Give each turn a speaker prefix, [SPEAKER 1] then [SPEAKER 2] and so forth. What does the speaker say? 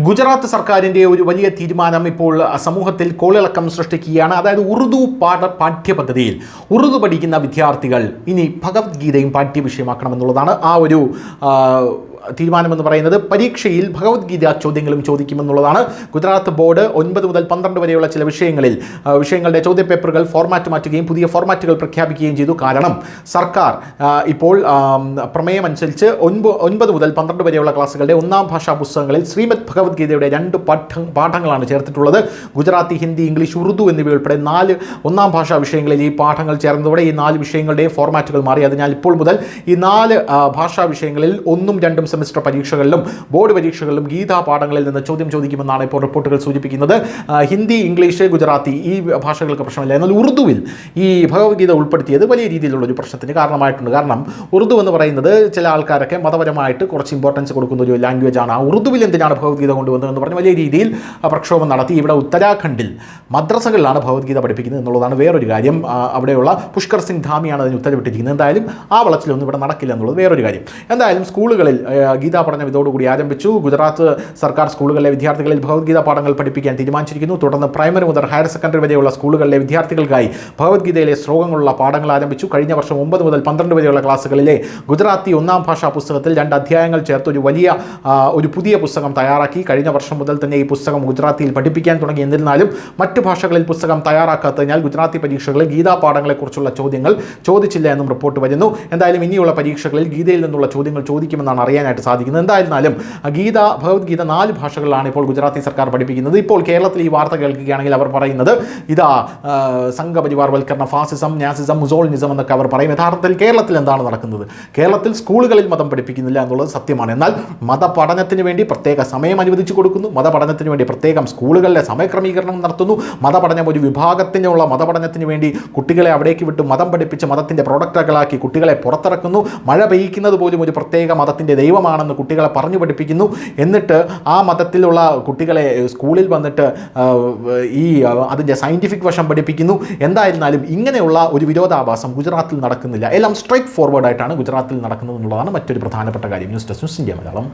[SPEAKER 1] ഗുജറാത്ത് സർക്കാരിൻ്റെ ഒരു വലിയ തീരുമാനം ഇപ്പോൾ സമൂഹത്തിൽ കോളിളക്കം സൃഷ്ടിക്കുകയാണ്. അതായത് ഉറുദു പാഠ്യപദ്ധതിയിൽ ഉറുദു പഠിക്കുന്ന വിദ്യാർത്ഥികൾ ഇനി ഭഗവത്ഗീതയും പാഠ്യവിഷയമാക്കണമെന്നുള്ളതാണ് ആ ഒരു തീരുമാനമെന്ന് പറയുന്നത്. പരീക്ഷയിൽ ഭഗവത്ഗീത ചോദ്യങ്ങളും ചോദിക്കുമെന്നുള്ളതാണ്. ഗുജറാത്ത് ബോർഡ് 9 മുതൽ 12 വരെയുള്ള ചില വിഷയങ്ങളുടെ ചോദ്യപേപ്പറുകൾ ഫോർമാറ്റ് മാറ്റുകയും പുതിയ ഫോർമാറ്റുകൾ പ്രഖ്യാപിക്കുകയും ചെയ്തു. കാരണം സർക്കാർ ഇപ്പോൾ പ്രമേയം അനുസരിച്ച് 9 മുതൽ 12 വരെയുള്ള ക്ലാസ്സുകളുടെ 1ാം ഭാഷാ പുസ്തകങ്ങളിൽ ശ്രീമദ് ഭഗവത്ഗീതയുടെ 2 പാഠങ്ങളാണ് ചേർത്തിട്ടുള്ളത്. ഗുജറാത്തി, ഹിന്ദി, ഇംഗ്ലീഷ്, ഉറുദു എന്നിവയുൾപ്പെടെ 4 1ാം ഭാഷാ വിഷയങ്ങളിൽ ഈ പാഠങ്ങൾ ചേർന്നതോടെ ഈ 4 വിഷയങ്ങളുടെയും ഫോർമാറ്റുകൾ മാറി. അതിനാൽ ഇപ്പോൾ മുതൽ ഈ 4 ഭാഷാ വിഷയങ്ങളിൽ 1ഉം 2ഉം സെമസ്റ്റർ പരീക്ഷകളിലും ബോർഡ് പരീക്ഷകളിലും ഗീതാ പാഠങ്ങളിൽ നിന്ന് ചോദ്യം ചോദിക്കുമെന്നാണ് ഇപ്പോൾ റിപ്പോർട്ടുകൾ സൂചിപ്പിക്കുന്നത്. ഹിന്ദി, ഇംഗ്ലീഷ്, ഗുജറാത്തി ഈ ഭാഷകൾക്ക് പ്രശ്നമില്ല. എന്നാൽ ഉറുദുവിൽ ഈ ഭഗവത്ഗീത ഉൾപ്പെടുത്തിയത് വലിയ രീതിയിലുള്ള ഒരു പ്രശ്നത്തിന് കാരണമായിട്ടുണ്ട്. കാരണം ഉറുദു എന്ന് പറയുന്നത് ചില ആൾക്കാരൊക്കെ മതപരമായിട്ട് കുറച്ച് ഇമ്പോർട്ടൻസ് കൊടുക്കുന്ന ഒരു ലാംഗ്വേജ് ആണ്. ആ ഉറുദുവിൽ എന്തിനാണ് ഭഗവത്ഗീത കൊണ്ടുവന്നതെന്ന് പറഞ്ഞ് വലിയ രീതിയിൽ പ്രക്ഷോഭം നടത്തി. ഇവിടെ ഉത്തരാഖണ്ഡിൽ മദ്രസകളിലാണ് ഭഗവത്ഗീത പഠിപ്പിക്കുന്നത് എന്നുള്ളതാണ് വേറൊരു കാര്യം. അവിടെയുള്ള പുഷ്കർ സിംഗ് ധാമിയാണ് അതിന് ഉത്തരവിട്ടിരിക്കുന്നത്. എന്തായാലും ആ വളച്ചിലൊന്നും ഇവിടെ നടക്കില്ല എന്നുള്ളത് വേറൊരു കാര്യം. എന്തായാലും സ്കൂളുകളിൽ ഗീതാ പഠനം ഇതോടുകൂടി ആരംഭിച്ചു. ഗുജറാത്ത് സർക്കാർ സ്കൂളുകളിലെ വിദ്യാർത്ഥികളിൽ ഭഗവത്ഗീത പാഠങ്ങൾ പഠിപ്പിക്കാൻ തീരുമാനിച്ചിരിക്കുന്നു. തുടർന്ന് പ്രൈമറി മുതൽ ഹയർ സെക്കൻഡറി വരെയുള്ള സ്കൂളുകളിലെ വിദ്യാർത്ഥികൾക്കായി ഭഗവത്ഗീതയിലെ ശ്ലോകങ്ങളുള്ള പാഠങ്ങൾ ആരംഭിച്ചു. കഴിഞ്ഞ വർഷം 9 മുതൽ 12 വരെയുള്ള ക്ലാസ്സുകളിലെ ഗുജറാത്തി 1ാം ഭാഷാ പുസ്തകത്തിൽ 2 അധ്യായങ്ങൾ ചേർത്ത് ഒരു പുതിയ പുസ്തകം തയ്യാറാക്കി. കഴിഞ്ഞ വർഷം മുതൽ തന്നെ ഈ പുസ്തകം ഗുജറാത്തിയിൽ പഠിപ്പിക്കാൻ തുടങ്ങി. എന്നിരുന്നാലും മറ്റ് ഭാഷകളിൽ പുസ്തകം തയ്യാറാക്കാത്തതിനാൽ ഗുജറാത്തി പരീക്ഷകളിൽ ഗീതാ പാഠങ്ങളെക്കുറിച്ചുള്ള ചോദ്യങ്ങൾ ചോദിച്ചില്ല എന്നും റിപ്പോർട്ട് വരുന്നു. എന്തായാലും ഇനിയുള്ള പരീക്ഷകളിൽ ഗീതയിൽ നിന്നുള്ള ചോദ്യങ്ങൾ ചോദിക്കുമെന്നാണ് അറിയാനായിട്ട് സാധിക്കുന്നത്. എന്തായിരുന്നാലും ഭഗവത്ഗീത 4 ഭാഷകളിലാണ് ഇപ്പോൾ ഗുജറാത്തി സർക്കാർ പഠിപ്പിക്കുന്നത്. ഇപ്പോൾ കേരളത്തിൽ ഈ വാർത്ത കേൾക്കുകയാണെങ്കിൽ അവർ പറയുന്നത് ഇതാ സംഘപരിവാർവൽക്കരണ, ഫാസിസം, നാസിസം, മുസോളിനിസം എന്നൊക്കെ അവർ പറയും. യഥാർത്ഥത്തിൽ കേരളത്തിൽ എന്താണ് നടക്കുന്നത്? കേരളത്തിൽ സ്കൂളുകളിൽ മതം പഠിപ്പിക്കുന്നില്ല എന്നുള്ളത് സത്യമാണ്. എന്നാൽ മതപഠനത്തിന് വേണ്ടി പ്രത്യേക സമയം അനുവദിച്ചു കൊടുക്കുന്നു. മതപഠനത്തിന് വേണ്ടി പ്രത്യേകം സ്കൂളുകളിലെ സമയക്രമീകരണം നടത്തുന്നു. മതപഠനം ഒരു വിഭാഗത്തിനുള്ള മതപഠനത്തിന് വേണ്ടി കുട്ടികളെ അവിടേക്ക് വിട്ട് മതം പഠിപ്പിച്ച് മതത്തിൻ്റെ പ്രൊഡക്റ്റുകളാക്കി കുട്ടികളെ പുറത്തിറക്കുന്നു. മഴ പെയ്യിക്കുന്നത് പോലും ഒരു പ്രത്യേക മതത്തിൻ്റെ ദൈവമാണെന്ന് കുട്ടികളെ പറഞ്ഞു പഠിപ്പിക്കുന്നു. എന്നിട്ട് ആ മതത്തിലുള്ള കുട്ടികളെ സ്കൂളിൽ വന്നിട്ട് അതിൻ്റെ സയൻറ്റിഫിക് വശം പഠിപ്പിക്കുന്നു. എന്തായിരുന്നാലും ഇങ്ങനെയുള്ള ഒരു വിരോധാഭാസം ഗുജറാത്തിൽ നടക്കുന്നില്ല. എല്ലാം സ്ട്രൈറ്റ് ഫോർവേഡായിട്ടാണ് ഗുജറാത്തിൽ നടക്കുന്നത് എന്നുള്ളതാണ് മറ്റൊരു പ്രധാനപ്പെട്ട കാര്യം. News desk, news India Malayalam.